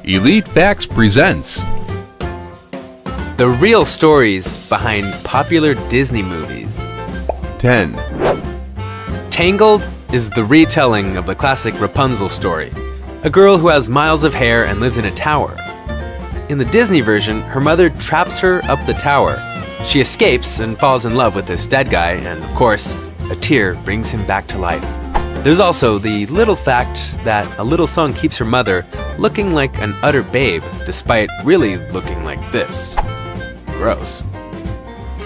Elite Facts presents The real stories behind popular Disney movies. 10. Tangled is the retelling of the classic Rapunzel story, a girl who has miles of hair and lives in a tower. In the Disney version, her mother traps her up the tower. She escapes and falls in love with this dead guy, and of course, a tear brings him back to life. There's also the little fact that a little song keeps her mother looking like an utter babe, despite really looking like this. Gross.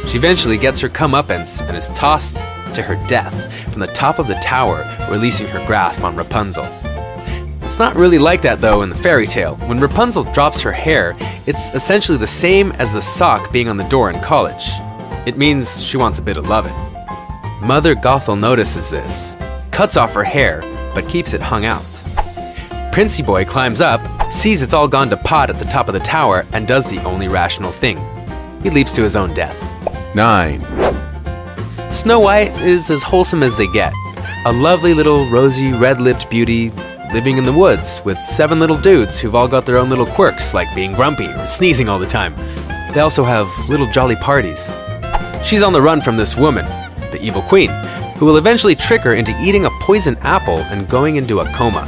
She eventually gets her comeuppance and is tossed to her death from the top of the tower, releasing her grasp on Rapunzel. It's not really like that though in the fairy tale. When Rapunzel drops her hair, it's essentially the same as the sock being on the door in college. It means she wants a bit of loving. Mother Gothel notices this, cuts off her hair, but keeps it hung out. Princey Boy climbs up, sees it's all gone to pot at the top of the tower, and does the only rational thing. He leaps to his own death. 9. Snow White is as wholesome as they get. A lovely little rosy, red-lipped beauty living in the woods with 7 little dudes who've all got their own little quirks, like being grumpy or sneezing all the time. They also have little jolly parties. She's on the run from this woman, the evil queen, who will eventually trick her into eating a poison apple and going into a coma.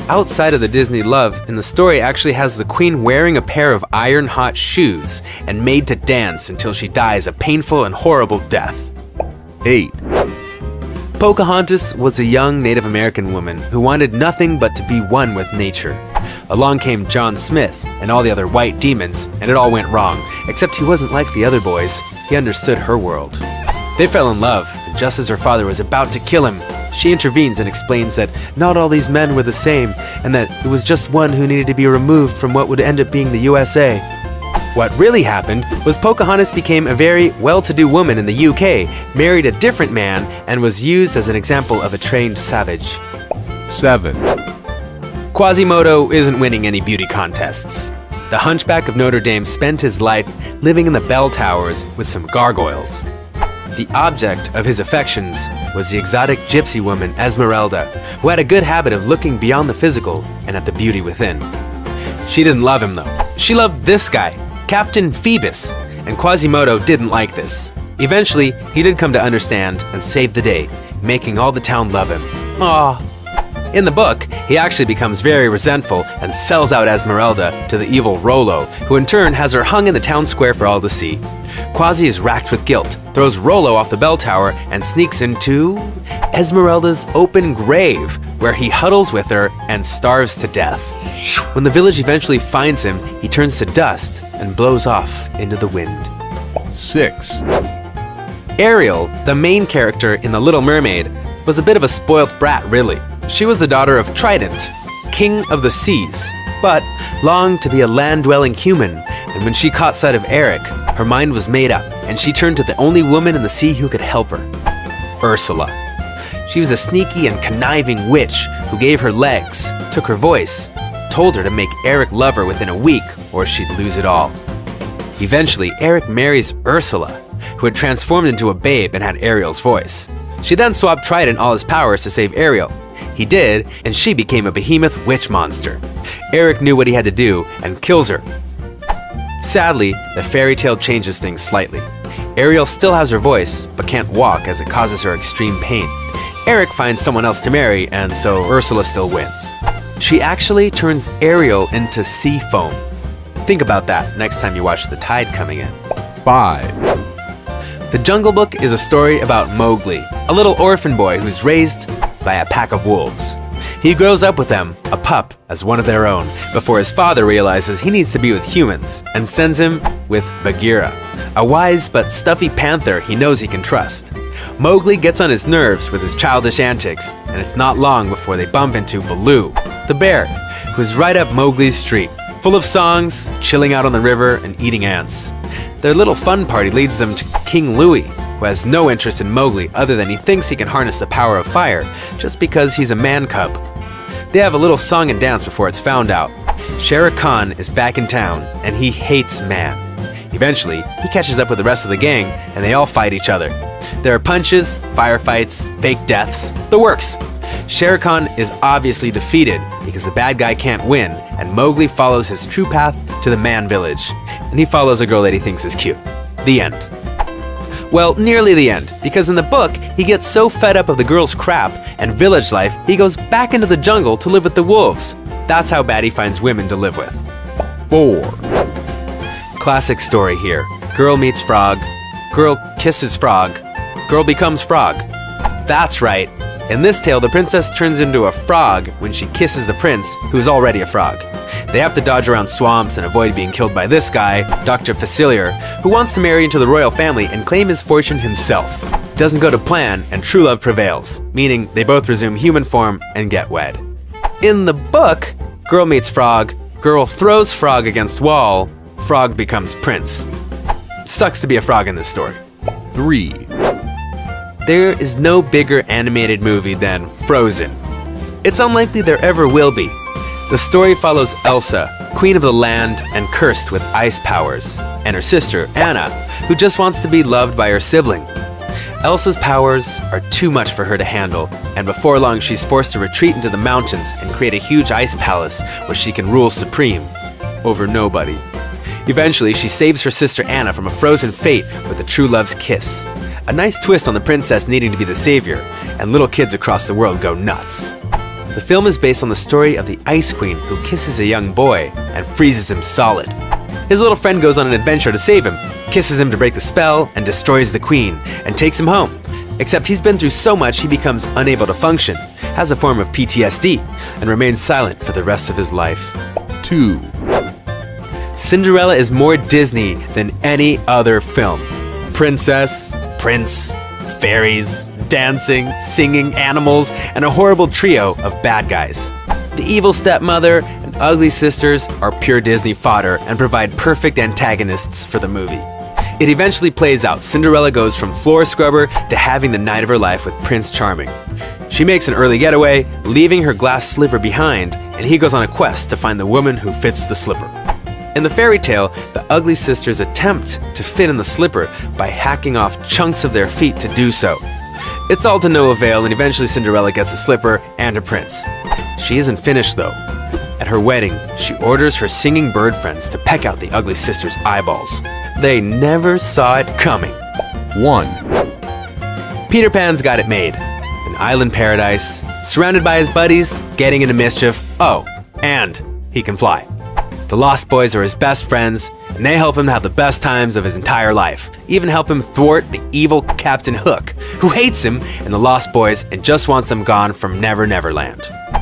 Outside of the Disney love, in the story actually has the queen wearing a pair of iron-hot shoes and made to dance until she dies a painful and horrible death. 8. Pocahontas was a young Native American woman who wanted nothing but to be one with nature. Along came John Smith and all the other white demons, and it all went wrong, except he wasn't like the other boys. He understood her world. They fell in love, and just as her father was about to kill him, she intervenes and explains that not all these men were the same, and that it was just one who needed to be removed from what would end up being the USA. What really happened was Pocahontas became a very well-to-do woman in the UK, married a different man, and was used as an example of a trained savage. 7. Quasimodo isn't winning any beauty contests. The Hunchback of Notre Dame spent his life living in the bell towers with some gargoyles. The object of his affections was the exotic gypsy woman Esmeralda, who had a good habit of looking beyond the physical and at the beauty within. She didn't love him though. She loved this guy, Captain Phoebus, and Quasimodo didn't like this. Eventually, he did come to understand and save the day, making all the town love him. Aww. In the book, he actually becomes very resentful and sells out Esmeralda to the evil Rollo, who in turn has her hung in the town square for all to see. Quasi is racked with guilt, throws Rollo off the bell tower, and sneaks into Esmeralda's open grave, where he huddles with her and starves to death. When the village eventually finds him, he turns to dust and blows off into the wind. 6. Ariel, the main character in The Little Mermaid, was a bit of a spoilt brat, really. She was the daughter of Trident, king of the seas, but longed to be a land-dwelling human, and when she caught sight of Eric, her mind was made up, and she turned to the only woman in the sea who could help her, Ursula. She was a sneaky and conniving witch who gave her legs, took her voice, told her to make Eric love her within a week or she'd lose it all. Eventually, Eric marries Ursula, who had transformed into a babe and had Ariel's voice. She then swapped Trident all his powers to save Ariel. He did, and she became a behemoth witch monster. Eric knew what he had to do and kills her. Sadly, the fairy tale changes things slightly. Ariel still has her voice, but can't walk as it causes her extreme pain. Eric finds someone else to marry, and so Ursula still wins. She actually turns Ariel into sea foam. Think about that next time you watch the tide coming in. 5. The Jungle Book is a story about Mowgli, a little orphan boy who's raised by a pack of wolves. He grows up with them, a pup, as one of their own, before his father realizes he needs to be with humans and sends him with Bagheera, a wise but stuffy panther he knows he can trust. Mowgli gets on his nerves with his childish antics, and it's not long before they bump into Baloo, the bear, who's right up Mowgli's street, full of songs, chilling out on the river, and eating ants. Their little fun party leads them to King Louie, who has no interest in Mowgli other than he thinks he can harness the power of fire just because he's a man cub. They have a little song and dance before it's found out. Shere Khan is back in town, and he hates man. Eventually, he catches up with the rest of the gang, and they all fight each other. There are punches, firefights, fake deaths, the works. Shere Khan is obviously defeated, because the bad guy can't win, and Mowgli follows his true path to the man village. And he follows a girl that he thinks is cute. The end. Well, nearly the end, because in the book, he gets so fed up of the girl's crap and village life, he goes back into the jungle to live with the wolves. That's how bad he finds women to live with. 4, Classic story here. Girl meets frog, girl kisses frog, girl becomes frog. That's right. In this tale, the princess turns into a frog when she kisses the prince, who's already a frog. They have to dodge around swamps and avoid being killed by this guy, Dr. Facilier, who wants to marry into the royal family and claim his fortune himself. Doesn't go to plan, and true love prevails, meaning they both resume human form and get wed. In the book, girl meets frog, girl throws frog against wall, frog becomes prince. Sucks to be a frog in this story. 3, There is no bigger animated movie than Frozen. It's unlikely there ever will be. The story follows Elsa, queen of the land and cursed with ice powers, and her sister, Anna, who just wants to be loved by her sibling. Elsa's powers are too much for her to handle, and before long she's forced to retreat into the mountains and create a huge ice palace where she can rule supreme over nobody. Eventually, she saves her sister Anna from a frozen fate with a true love's kiss. A nice twist on the princess needing to be the savior, and little kids across the world go nuts. The film is based on the story of the Ice Queen who kisses a young boy and freezes him solid. His little friend goes on an adventure to save him, kisses him to break the spell, and destroys the queen, and takes him home. Except he's been through so much he becomes unable to function, has a form of PTSD, and remains silent for the rest of his life. 2, Cinderella is more Disney than any other film. Princess, prince, fairies, dancing, singing, animals, and a horrible trio of bad guys. The evil stepmother and ugly sisters are pure Disney fodder and provide perfect antagonists for the movie. It eventually plays out. Cinderella goes from floor scrubber to having the night of her life with Prince Charming. She makes an early getaway, leaving her glass slipper behind, and he goes on a quest to find the woman who fits the slipper. In the fairy tale, the ugly sisters attempt to fit in the slipper by hacking off chunks of their feet to do so. It's all to no avail, and eventually Cinderella gets the slipper and her prince. She isn't finished though. At her wedding, she orders her singing bird friends to peck out the ugly sisters' eyeballs. They never saw it coming. 1, Peter Pan's got it made. An island paradise, surrounded by his buddies, getting into mischief. Oh, and he can fly. The Lost Boys are his best friends, and they help him have the best times of his entire life. Even help him thwart the evil Captain Hook, who hates him and the Lost Boys and just wants them gone from Never Never Land.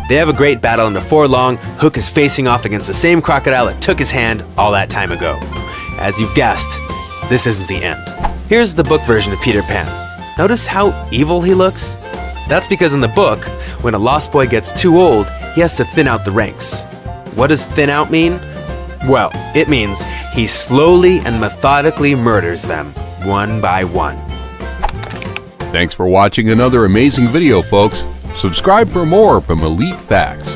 They have a great battle, and before long, Hook is facing off against the same crocodile that took his hand all that time ago. As you've guessed, this isn't the end. Here's the book version of Peter Pan. Notice how evil he looks? That's because in the book, when a Lost Boy gets too old, he has to thin out the ranks. What does thin out mean? Well, it means he slowly and methodically murders them, one by one. Thanks for watching another amazing video, folks. Subscribe for more from Elite Facts.